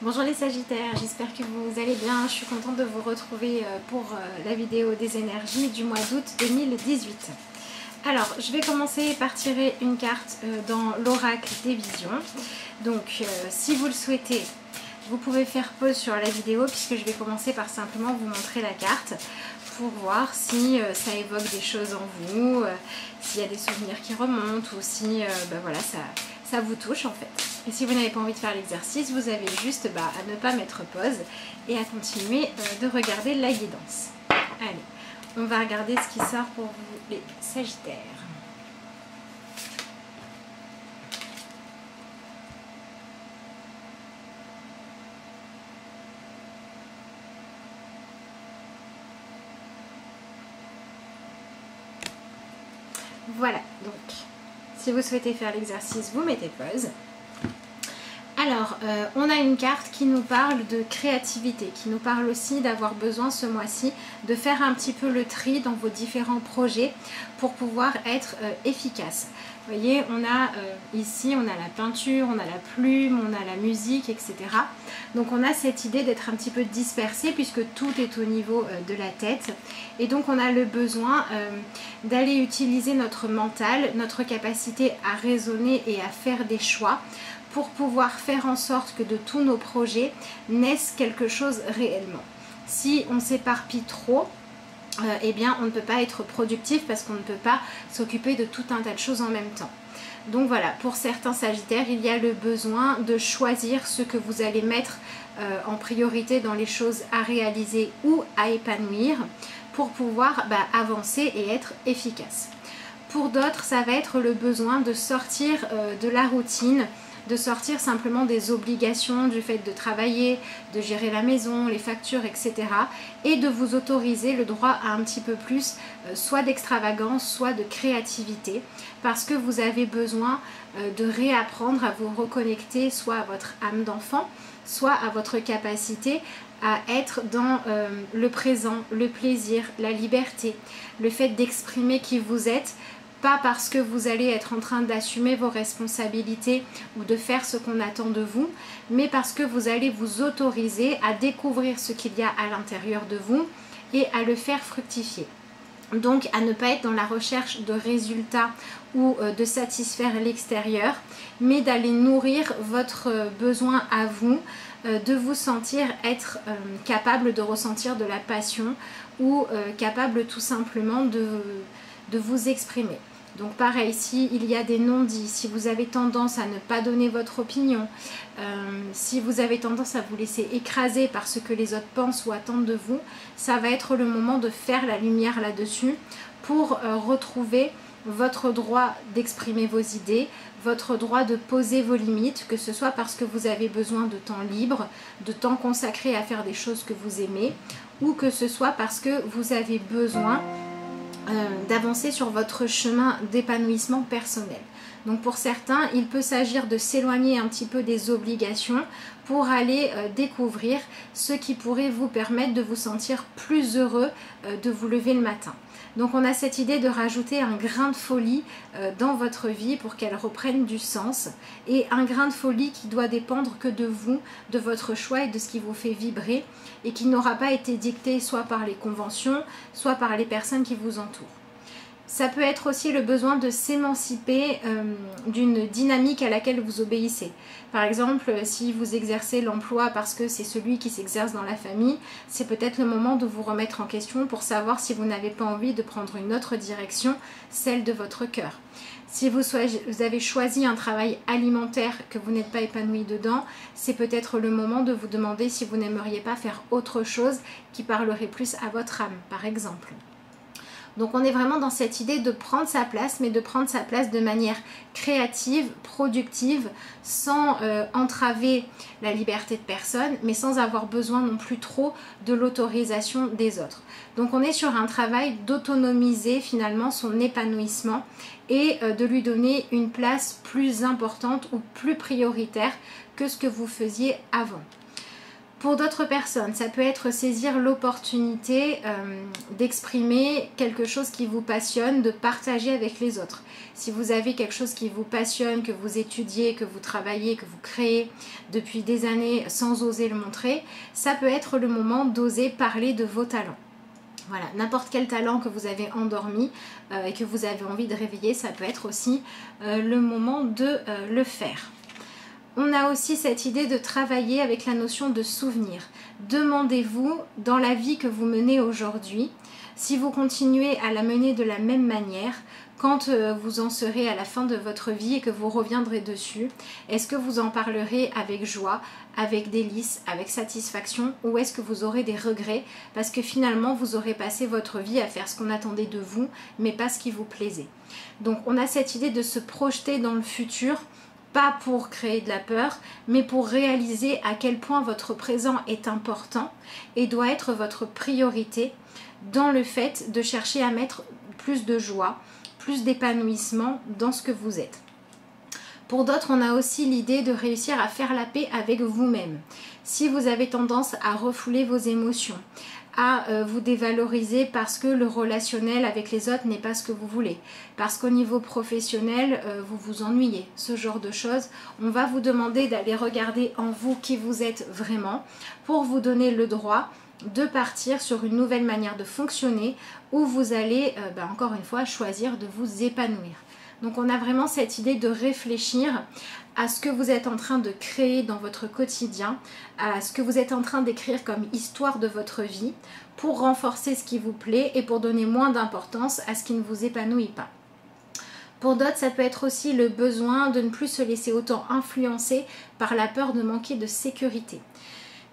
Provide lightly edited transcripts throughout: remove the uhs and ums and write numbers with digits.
Bonjour les Sagittaires, j'espère que vous allez bien. Je suis contente de vous retrouver pour la vidéo des énergies du mois d'août 2018. Alors, je vais commencer par tirer une carte dans l'oracle des visions. Donc, si vous le souhaitez, vous pouvez faire pause sur la vidéo puisque je vais commencer par simplement vous montrer la carte pour voir si ça évoque des choses en vous, s'il y a des souvenirs qui remontent ou si voilà, ça vous touche en fait. Et si vous n'avez pas envie de faire l'exercice, vous avez juste à ne pas mettre pause et à continuer de regarder la guidance. Allez, on va regarder ce qui sort pour vous les Sagittaires. Voilà, donc si vous souhaitez faire l'exercice, vous mettez pause. Alors, on a une carte qui nous parle de créativité, qui nous parle aussi d'avoir besoin ce mois-ci de faire un petit peu le tri dans vos différents projets pour pouvoir être efficace. Vous voyez, on a ici, on a la peinture, on a la plume, on a la musique, etc. Donc on a cette idée d'être un petit peu dispersé puisque tout est au niveau de la tête. Et donc on a le besoin d'aller utiliser notre mental, notre capacité à raisonner et à faire des choix pour pouvoir faire en sorte que de tous nos projets naisse quelque chose réellement. Si on s'éparpille trop, eh bien on ne peut pas être productif parce qu'on ne peut pas s'occuper de tout un tas de choses en même temps. Donc voilà, pour certains Sagittaires, il y a le besoin de choisir ce que vous allez mettre en priorité dans les choses à réaliser ou à épanouir pour pouvoir avancer et être efficace. Pour d'autres, ça va être le besoin de sortir de la routine, de sortir simplement des obligations du fait de travailler, de gérer la maison, les factures, etc. et de vous autoriser le droit à un petit peu plus soit d'extravagance, soit de créativité parce que vous avez besoin de réapprendre à vous reconnecter soit à votre âme d'enfant, soit à votre capacité à être dans le présent, le plaisir, la liberté, le fait d'exprimer qui vous êtes, pas parce que vous allez être en train d'assumer vos responsabilités ou de faire ce qu'on attend de vous, mais parce que vous allez vous autoriser à découvrir ce qu'il y a à l'intérieur de vous et à le faire fructifier. Donc à ne pas être dans la recherche de résultats ou de satisfaire l'extérieur, mais d'aller nourrir votre besoin à vous, de vous sentir être capable de ressentir de la passion ou capable tout simplement de vous exprimer. Donc pareil, il y a des non-dits, si vous avez tendance à ne pas donner votre opinion, si vous avez tendance à vous laisser écraser par ce que les autres pensent ou attendent de vous, ça va être le moment de faire la lumière là-dessus pour retrouver votre droit d'exprimer vos idées, votre droit de poser vos limites, que ce soit parce que vous avez besoin de temps libre, de temps consacré à faire des choses que vous aimez, ou que ce soit parce que vous avez besoin d'avancer sur votre chemin d'épanouissement personnel. Donc pour certains, il peut s'agir de s'éloigner un petit peu des obligations pour aller découvrir ce qui pourrait vous permettre de vous sentir plus heureux de vous lever le matin. Donc on a cette idée de rajouter un grain de folie dans votre vie pour qu'elle reprenne du sens, et un grain de folie qui doit dépendre que de vous, de votre choix et de ce qui vous fait vibrer, et qui n'aura pas été dicté soit par les conventions, soit par les personnes qui vous entourent. Ça peut être aussi le besoin de s'émanciper d'une dynamique à laquelle vous obéissez. Par exemple, si vous exercez l'emploi parce que c'est celui qui s'exerce dans la famille, c'est peut-être le moment de vous remettre en question pour savoir si vous n'avez pas envie de prendre une autre direction, celle de votre cœur. Si vous avez choisi un travail alimentaire que vous n'êtes pas épanoui dedans, c'est peut-être le moment de vous demander si vous n'aimeriez pas faire autre chose qui parlerait plus à votre âme, par exemple. Donc on est vraiment dans cette idée de prendre sa place, mais de prendre sa place de manière créative, productive, sans entraver la liberté de personne, mais sans avoir besoin non plus trop de l'autorisation des autres. Donc on est sur un travail d'autonomiser finalement son épanouissement et de lui donner une place plus importante ou plus prioritaire que ce que vous faisiez avant. Pour d'autres personnes, ça peut être saisir l'opportunité d'exprimer quelque chose qui vous passionne, de partager avec les autres. Si vous avez quelque chose qui vous passionne, que vous étudiez, que vous travaillez, que vous créez depuis des années sans oser le montrer, ça peut être le moment d'oser parler de vos talents. Voilà, n'importe quel talent que vous avez endormi et que vous avez envie de réveiller, ça peut être aussi le moment de le faire. On a aussi cette idée de travailler avec la notion de souvenir. Demandez-vous, dans la vie que vous menez aujourd'hui, si vous continuez à la mener de la même manière, quand vous en serez à la fin de votre vie et que vous reviendrez dessus, est-ce que vous en parlerez avec joie, avec délice, avec satisfaction, ou est-ce que vous aurez des regrets parce que finalement vous aurez passé votre vie à faire ce qu'on attendait de vous, mais pas ce qui vous plaisait. Donc on a cette idée de se projeter dans le futur, pas pour créer de la peur, mais pour réaliser à quel point votre présent est important et doit être votre priorité dans le fait de chercher à mettre plus de joie, plus d'épanouissement dans ce que vous êtes. Pour d'autres, on a aussi l'idée de réussir à faire la paix avec vous-même. Si vous avez tendance à refouler vos émotions, à vous dévaloriser parce que le relationnel avec les autres n'est pas ce que vous voulez, parce qu'au niveau professionnel, vous vous ennuyez, ce genre de choses, on va vous demander d'aller regarder en vous qui vous êtes vraiment pour vous donner le droit de partir sur une nouvelle manière de fonctionner où vous allez, encore une fois, choisir de vous épanouir. Donc on a vraiment cette idée de réfléchir à ce que vous êtes en train de créer dans votre quotidien, à ce que vous êtes en train d'écrire comme histoire de votre vie pour renforcer ce qui vous plaît et pour donner moins d'importance à ce qui ne vous épanouit pas. Pour d'autres, ça peut être aussi le besoin de ne plus se laisser autant influencer par la peur de manquer de sécurité.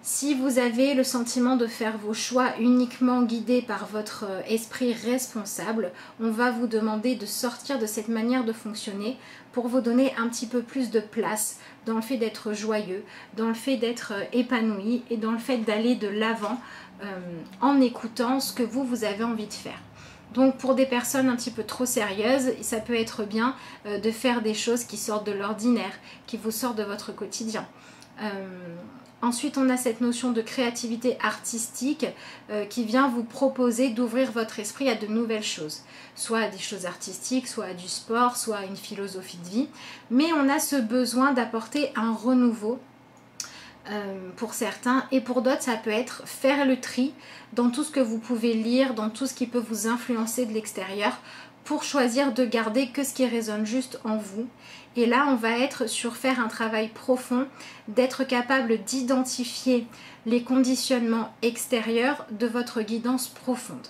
Si vous avez le sentiment de faire vos choix uniquement guidés par votre esprit responsable, on va vous demander de sortir de cette manière de fonctionner pour vous donner un petit peu plus de place dans le fait d'être joyeux, dans le fait d'être épanoui et dans le fait d'aller de l'avant en écoutant ce que vous avez envie de faire. Donc pour des personnes un petit peu trop sérieuses, ça peut être bien de faire des choses qui sortent de l'ordinaire, qui vous sortent de votre quotidien. Ensuite, on a cette notion de créativité artistique qui vient vous proposer d'ouvrir votre esprit à de nouvelles choses. Soit à des choses artistiques, soit à du sport, soit à une philosophie de vie. Mais on a ce besoin d'apporter un renouveau pour certains. Et pour d'autres, ça peut être faire le tri dans tout ce que vous pouvez lire, dans tout ce qui peut vous influencer de l'extérieur pour choisir de garder que ce qui résonne juste en vous. Et là, on va être sur faire un travail profond, d'être capable d'identifier les conditionnements extérieurs de votre guidance profonde.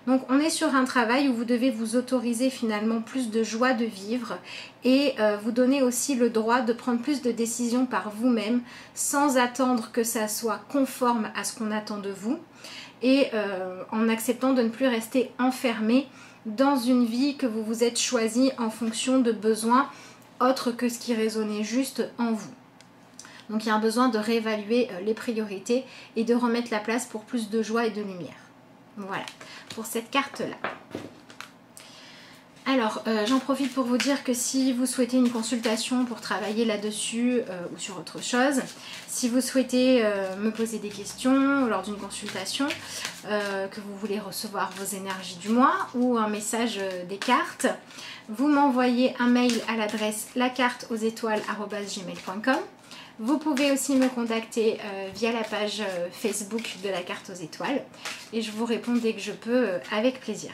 Donc on est sur un travail où vous devez vous autoriser finalement plus de joie de vivre et vous donner aussi le droit de prendre plus de décisions par vous-même sans attendre que ça soit conforme à ce qu'on attend de vous et en acceptant de ne plus rester enfermé dans une vie que vous vous êtes choisie en fonction de besoins autres que ce qui résonnait juste en vous. Donc il y a un besoin de réévaluer les priorités et de remettre la place pour plus de joie et de lumière. Voilà, pour cette carte-là. Alors, j'en profite pour vous dire que si vous souhaitez une consultation pour travailler là-dessus ou sur autre chose, si vous souhaitez me poser des questions lors d'une consultation, que vous voulez recevoir vos énergies du mois ou un message des cartes, vous m'envoyez un mail à l'adresse lacarteauxétoiles@gmail.com. Vous pouvez aussi me contacter via la page Facebook de la carte aux étoiles et je vous réponds dès que je peux avec plaisir.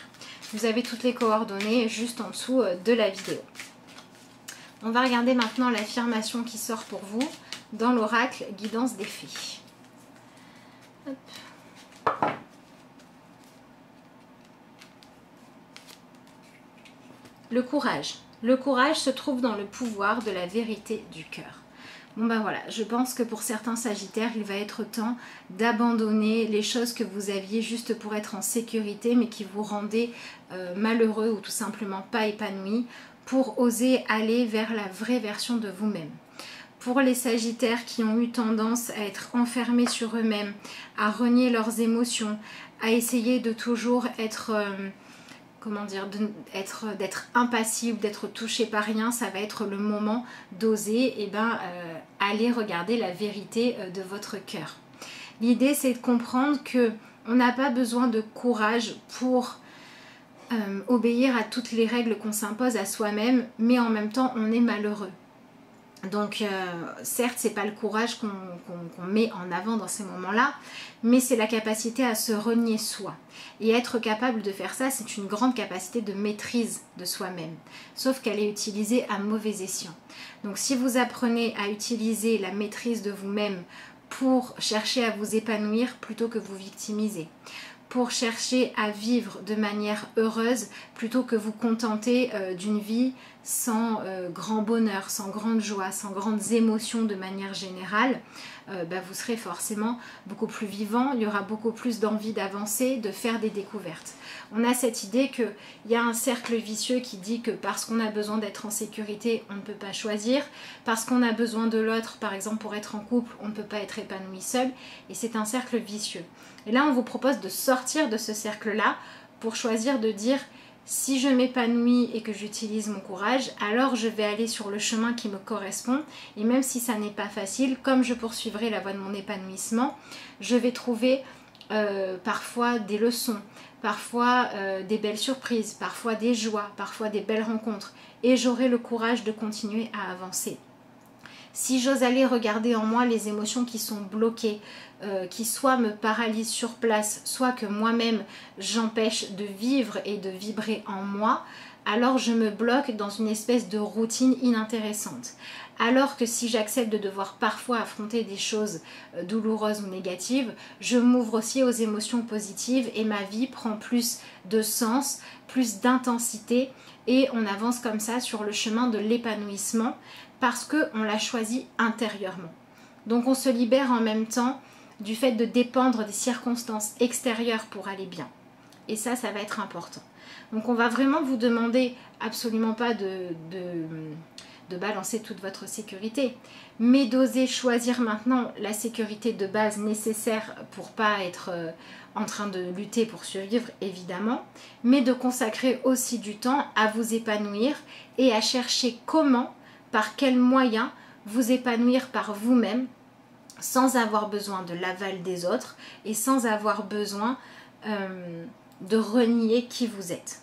Vous avez toutes les coordonnées juste en dessous de la vidéo. On va regarder maintenant l'affirmation qui sort pour vous dans l'oracle Guidance des Fées. Hop. Le courage. Le courage se trouve dans le pouvoir de la vérité du cœur. Bon ben voilà, je pense que pour certains sagittaires, il va être temps d'abandonner les choses que vous aviez juste pour être en sécurité mais qui vous rendaient malheureux ou tout simplement pas épanoui pour oser aller vers la vraie version de vous-même. Pour les sagittaires qui ont eu tendance à être enfermés sur eux-mêmes, à renier leurs émotions, à essayer de toujours être... comment dire, d'être impassible, d'être touché par rien, ça va être le moment d'oser aller regarder la vérité de votre cœur. L'idée, c'est de comprendre que on n'a pas besoin de courage pour obéir à toutes les règles qu'on s'impose à soi-même, mais en même temps, on est malheureux. Donc certes, c'est pas le courage qu'on met en avant dans ces moments-là, mais c'est la capacité à se renier soi. Et être capable de faire ça, c'est une grande capacité de maîtrise de soi-même, sauf qu'elle est utilisée à mauvais escient. Donc si vous apprenez à utiliser la maîtrise de vous-même pour chercher à vous épanouir plutôt que vous victimiser, pour chercher à vivre de manière heureuse plutôt que vous contenter d'une vie sans grand bonheur, sans grande joie, sans grandes émotions de manière générale, vous serez forcément beaucoup plus vivant, il y aura beaucoup plus d'envie d'avancer, de faire des découvertes. On a cette idée qu'il y a un cercle vicieux qui dit que parce qu'on a besoin d'être en sécurité, on ne peut pas choisir, parce qu'on a besoin de l'autre, par exemple pour être en couple, on ne peut pas être épanoui seul, et c'est un cercle vicieux. Et là, on vous propose de sortir de ce cercle-là pour choisir de dire si je m'épanouis et que j'utilise mon courage, alors je vais aller sur le chemin qui me correspond. Et même si ça n'est pas facile, comme je poursuivrai la voie de mon épanouissement, je vais trouver parfois des leçons, parfois des belles surprises, parfois des joies, parfois des belles rencontres. Et j'aurai le courage de continuer à avancer. Si j'ose aller regarder en moi les émotions qui sont bloquées, qui soit me paralysent sur place, soit que moi-même j'empêche de vivre et de vibrer en moi, alors je me bloque dans une espèce de routine inintéressante. Alors que si j'accepte de devoir parfois affronter des choses douloureuses ou négatives, je m'ouvre aussi aux émotions positives et ma vie prend plus de sens, plus d'intensité et on avance comme ça sur le chemin de l'épanouissement parce qu'on l'a choisi intérieurement. Donc on se libère en même temps du fait de dépendre des circonstances extérieures pour aller bien. Et ça va être important. Donc on va vraiment vous demander absolument pas de balancer toute votre sécurité, mais d'oser choisir maintenant la sécurité de base nécessaire pour pas être en train de lutter pour survivre évidemment, mais de consacrer aussi du temps à vous épanouir et à chercher comment, par quels moyens vous épanouir par vous-même sans avoir besoin de l'aval des autres et sans avoir besoin de renier qui vous êtes.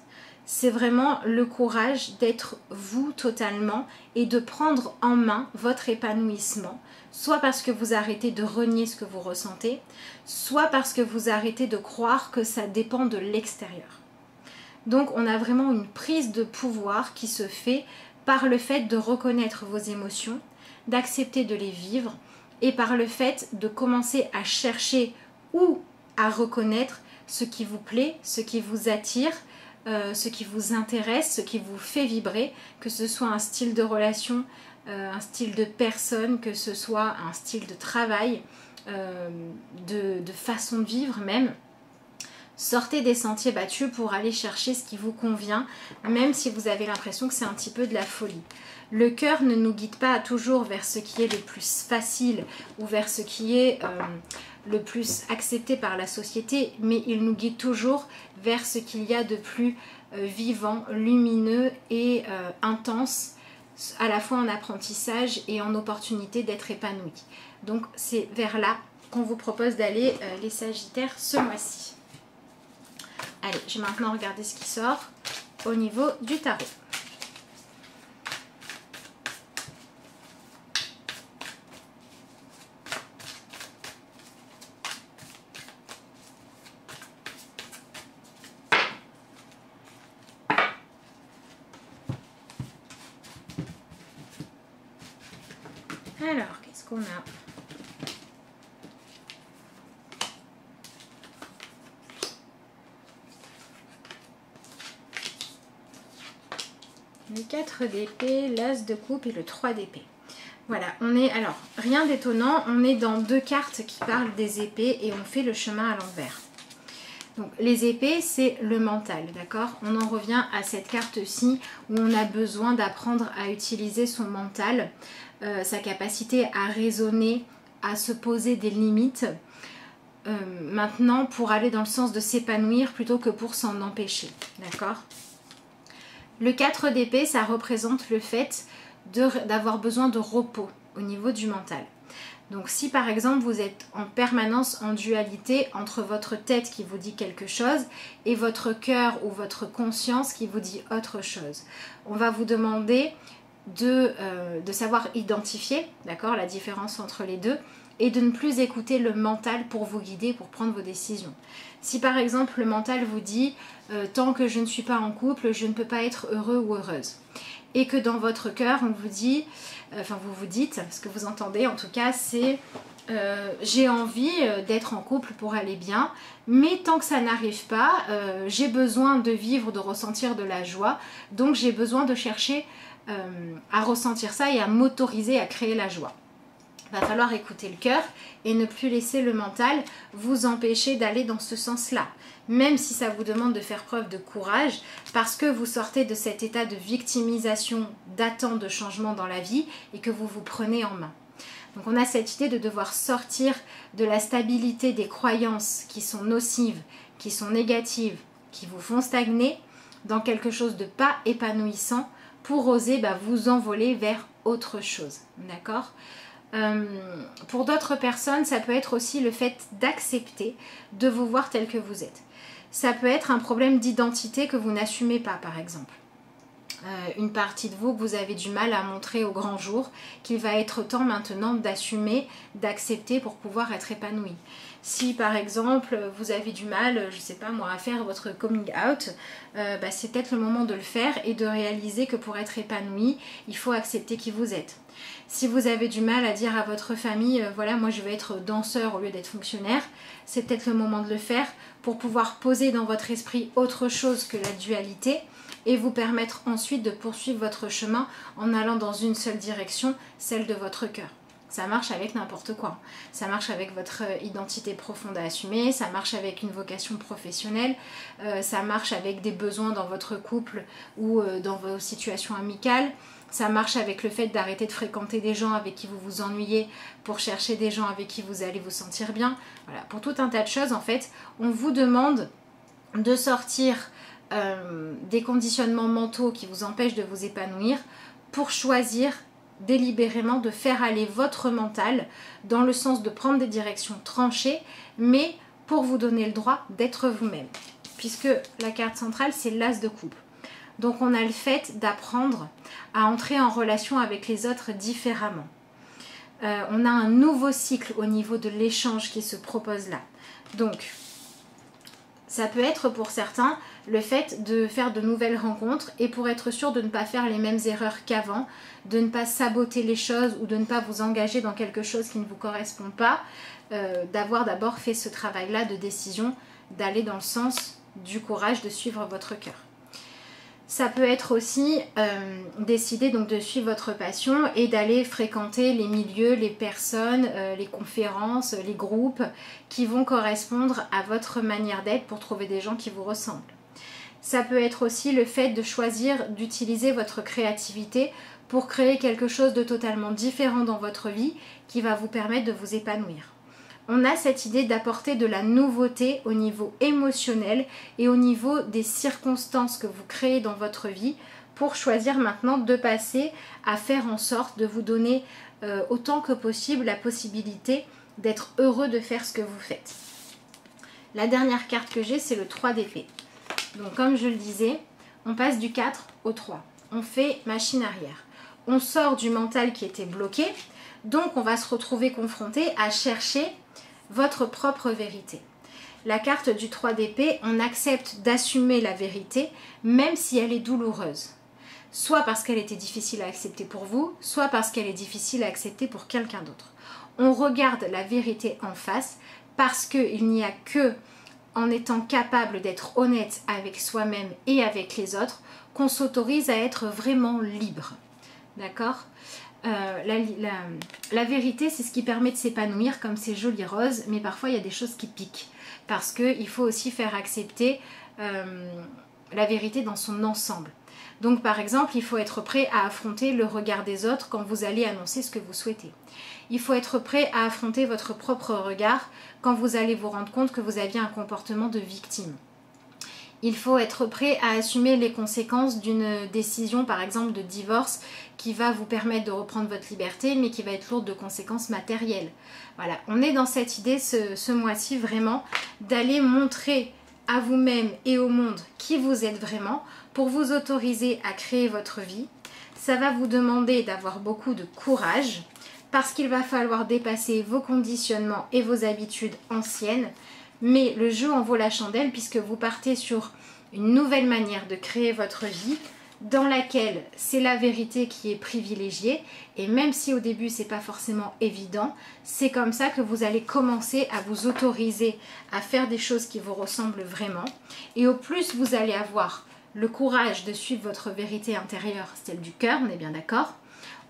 C'est vraiment le courage d'être vous totalement et de prendre en main votre épanouissement, soit parce que vous arrêtez de renier ce que vous ressentez, soit parce que vous arrêtez de croire que ça dépend de l'extérieur. Donc on a vraiment une prise de pouvoir qui se fait par le fait de reconnaître vos émotions, d'accepter de les vivre et par le fait de commencer à chercher ou à reconnaître ce qui vous plaît, ce qui vous attire, ce qui vous intéresse, ce qui vous fait vibrer, que ce soit un style de relation, un style de personne, que ce soit un style de travail, de façon de vivre même. Sortez des sentiers battus pour aller chercher ce qui vous convient, même si vous avez l'impression que c'est un petit peu de la folie. Le cœur ne nous guide pas toujours vers ce qui est le plus facile ou vers ce qui est le plus accepté par la société, mais il nous guide toujours vers ce qu'il y a de plus vivant, lumineux et intense, à la fois en apprentissage et en opportunité d'être épanoui. Donc c'est vers là qu'on vous propose d'aller les Sagittaires ce mois-ci. Allez, je vais maintenant regarder ce qui sort au niveau du tarot. Alors, qu'est-ce qu'on a ? Le 4 d'épée, l'as de coupe et le 3 d'épée. Voilà, on est, alors, rien d'étonnant, on est dans deux cartes qui parlent des épées et on fait le chemin à l'envers. Donc, les épées, c'est le mental, d'accord? On en revient à cette carte-ci où on a besoin d'apprendre à utiliser son mental, sa capacité à raisonner, à se poser des limites, maintenant pour aller dans le sens de s'épanouir plutôt que pour s'en empêcher, d'accord? Le 4 d'épée, ça représente le fait d'avoir besoin de repos au niveau du mental. Donc si par exemple vous êtes en permanence en dualité entre votre tête qui vous dit quelque chose et votre cœur ou votre conscience qui vous dit autre chose, on va vous demander de savoir identifier, d'accord, la différence entre les deux et de ne plus écouter le mental pour vous guider, pour prendre vos décisions. Si par exemple le mental vous dit tant que je ne suis pas en couple, je ne peux pas être heureux ou heureuse, et que dans votre cœur on vous dit, vous vous dites, ce que vous entendez en tout cas, c'est j'ai envie d'être en couple pour aller bien, mais tant que ça n'arrive pas, j'ai besoin de vivre, de ressentir de la joie, donc j'ai besoin de chercher à ressentir ça et à m'autoriser à créer la joie. Il va falloir écouter le cœur et ne plus laisser le mental vous empêcher d'aller dans ce sens-là. Même si ça vous demande de faire preuve de courage, parce que vous sortez de cet état de victimisation, d'attente de changement dans la vie et que vous vous prenez en main. Donc on a cette idée de devoir sortir de la stabilité des croyances qui sont nocives, qui sont négatives, qui vous font stagner dans quelque chose de pas épanouissant pour oser vous envoler vers autre chose. D'accord ? Pour d'autres personnes, ça peut être aussi le fait d'accepter de vous voir tel que vous êtes. Ça peut être un problème d'identité que vous n'assumez pas, par exemple. Une partie de vous que vous avez du mal à montrer au grand jour, qu'il va être temps maintenant d'assumer, d'accepter pour pouvoir être épanoui. Si par exemple vous avez du mal, je sais pas moi, à faire votre coming out, c'est peut-être le moment de le faire et de réaliser que pour être épanoui, il faut accepter qui vous êtes. Si vous avez du mal à dire à votre famille, voilà, moi je vais être danseur au lieu d'être fonctionnaire, c'est peut-être le moment de le faire pour pouvoir poser dans votre esprit autre chose que la dualité et vous permettre ensuite de poursuivre votre chemin en allant dans une seule direction, celle de votre cœur. Ça marche avec n'importe quoi. Ça marche avec votre identité profonde à assumer, ça marche avec une vocation professionnelle, ça marche avec des besoins dans votre couple ou dans vos situations amicales. Ça marche avec le fait d'arrêter de fréquenter des gens avec qui vous vous ennuyez pour chercher des gens avec qui vous allez vous sentir bien. Voilà, pour tout un tas de choses, en fait, on vous demande de sortir des conditionnements mentaux qui vous empêchent de vous épanouir pour choisir délibérément de faire aller votre mental dans le sens de prendre des directions tranchées, mais pour vous donner le droit d'être vous-même. Puisque la carte centrale, c'est l'as de coupe. Donc on a le fait d'apprendre à entrer en relation avec les autres différemment. On a un nouveau cycle au niveau de l'échange qui se propose là. Donc ça peut être pour certains le fait de faire de nouvelles rencontres et pour être sûr de ne pas faire les mêmes erreurs qu'avant, de ne pas saboter les choses ou de ne pas vous engager dans quelque chose qui ne vous correspond pas, d'avoir d'abord fait ce travail-là de décision, d'aller dans le sens du courage de suivre votre cœur. Ça peut être aussi décider donc de suivre votre passion et d'aller fréquenter les milieux, les personnes, les conférences, les groupes qui vont correspondre à votre manière d'être pour trouver des gens qui vous ressemblent. Ça peut être aussi le fait de choisir d'utiliser votre créativité pour créer quelque chose de totalement différent dans votre vie qui va vous permettre de vous épanouir. On a cette idée d'apporter de la nouveauté au niveau émotionnel et au niveau des circonstances que vous créez dans votre vie pour choisir maintenant de passer à faire en sorte de vous donner autant que possible la possibilité d'être heureux de faire ce que vous faites. La dernière carte que j'ai, c'est le 3 d'épée. Donc comme je le disais, on passe du 4 au 3. On fait machine arrière. On sort du mental qui était bloqué, donc on va se retrouver confronté à chercher votre propre vérité. La carte du 3 d'épée, on accepte d'assumer la vérité, même si elle est douloureuse. Soit parce qu'elle était difficile à accepter pour vous, soit parce qu'elle est difficile à accepter pour quelqu'un d'autre. On regarde la vérité en face parce qu'il n'y a que en étant capable d'être honnête avec soi-même et avec les autres qu'on s'autorise à être vraiment libre. D'accord ? La vérité, c'est ce qui permet de s'épanouir, comme c'est joli rose, mais parfois il y a des choses qui piquent parce qu'il faut aussi faire accepter la vérité dans son ensemble. Donc par exemple, il faut être prêt à affronter le regard des autres quand vous allez annoncer ce que vous souhaitez. Il faut être prêt à affronter votre propre regard quand vous allez vous rendre compte que vous aviez un comportement de victime. Il faut être prêt à assumer les conséquences d'une décision, par exemple de divorce, qui va vous permettre de reprendre votre liberté, mais qui va être lourde de conséquences matérielles. Voilà, on est dans cette idée ce mois-ci vraiment d'aller montrer à vous-même et au monde qui vous êtes vraiment pour vous autoriser à créer votre vie. Ça va vous demander d'avoir beaucoup de courage parce qu'il va falloir dépasser vos conditionnements et vos habitudes anciennes. Mais le jeu en vaut la chandelle puisque vous partez sur une nouvelle manière de créer votre vie dans laquelle c'est la vérité qui est privilégiée et même si au début c'est pas forcément évident, c'est comme ça que vous allez commencer à vous autoriser à faire des choses qui vous ressemblent vraiment et au plus vous allez avoir le courage de suivre votre vérité intérieure, celle du cœur, on est bien d'accord,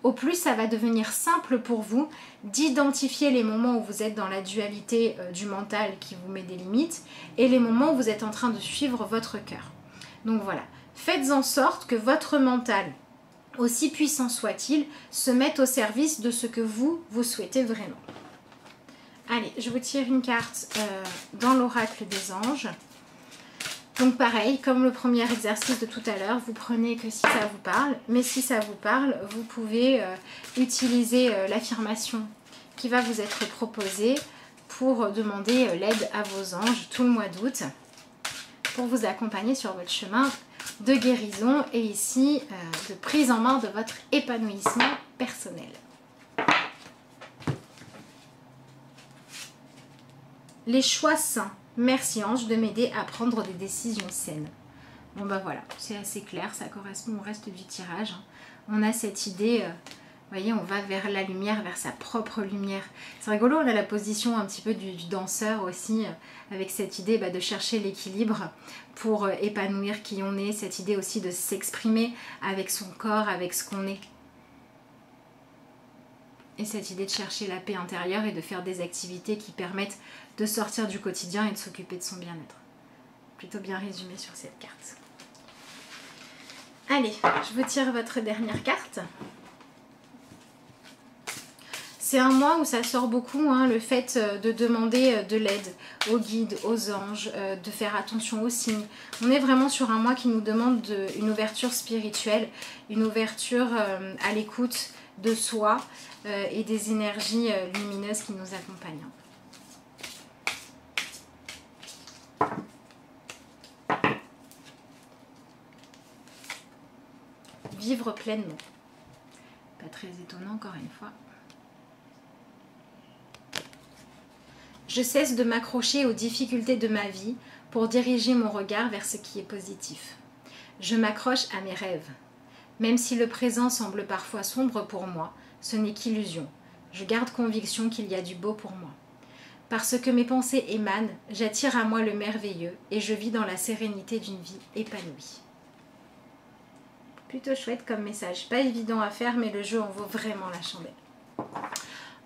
au plus ça va devenir simple pour vous d'identifier les moments où vous êtes dans la dualité du mental qui vous met des limites et les moments où vous êtes en train de suivre votre cœur. Donc voilà, faites en sorte que votre mental, aussi puissant soit-il, se mette au service de ce que vous souhaitez vraiment. Allez, je vous tire une carte dans l'oracle des anges. Donc pareil, comme le premier exercice de tout à l'heure, vous prenez que si ça vous parle, mais si ça vous parle, vous pouvez utiliser l'affirmation qui va vous être proposée pour demander l'aide à vos anges tout le mois d'août pour vous accompagner sur votre chemin de guérison et ici de prise en main de votre épanouissement personnel. Les choix sains. Merci ange de m'aider à prendre des décisions saines. Bon bah voilà, c'est assez clair, ça correspond au reste du tirage. On a cette idée, vous voyez, on va vers la lumière, vers sa propre lumière. C'est rigolo, on a la position un petit peu du danseur aussi, avec cette idée de chercher l'équilibre pour épanouir qui on est, cette idée aussi de s'exprimer avec son corps, avec ce qu'on est. Et cette idée de chercher la paix intérieure et de faire des activités qui permettent de sortir du quotidien et de s'occuper de son bien-être. Plutôt bien résumé sur cette carte. Allez, je vous tire votre dernière carte. C'est un mois où ça sort beaucoup, le fait de demander de l'aide aux guides, aux anges, de faire attention aux signes. On est vraiment sur un mois qui nous demande une ouverture spirituelle, une ouverture à l'écoute de soi et des énergies lumineuses qui nous accompagnent. Vivre pleinement. Pas très étonnant encore une fois. Je cesse de m'accrocher aux difficultés de ma vie pour diriger mon regard vers ce qui est positif. Je m'accroche à mes rêves. Même si le présent semble parfois sombre pour moi, ce n'est qu'illusion. Je garde conviction qu'il y a du beau pour moi. Parce que mes pensées émanent, j'attire à moi le merveilleux et je vis dans la sérénité d'une vie épanouie. Plutôt chouette comme message. Pas évident à faire, mais le jeu en vaut vraiment la chandelle.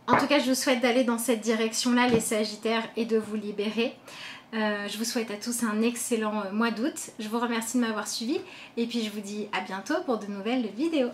En tout cas, je vous souhaite d'aller dans cette direction-là, les Sagittaires, et de vous libérer. Je vous souhaite à tous un excellent mois d'août. Je vous remercie de m'avoir suivi et puis je vous dis à bientôt pour de nouvelles vidéos.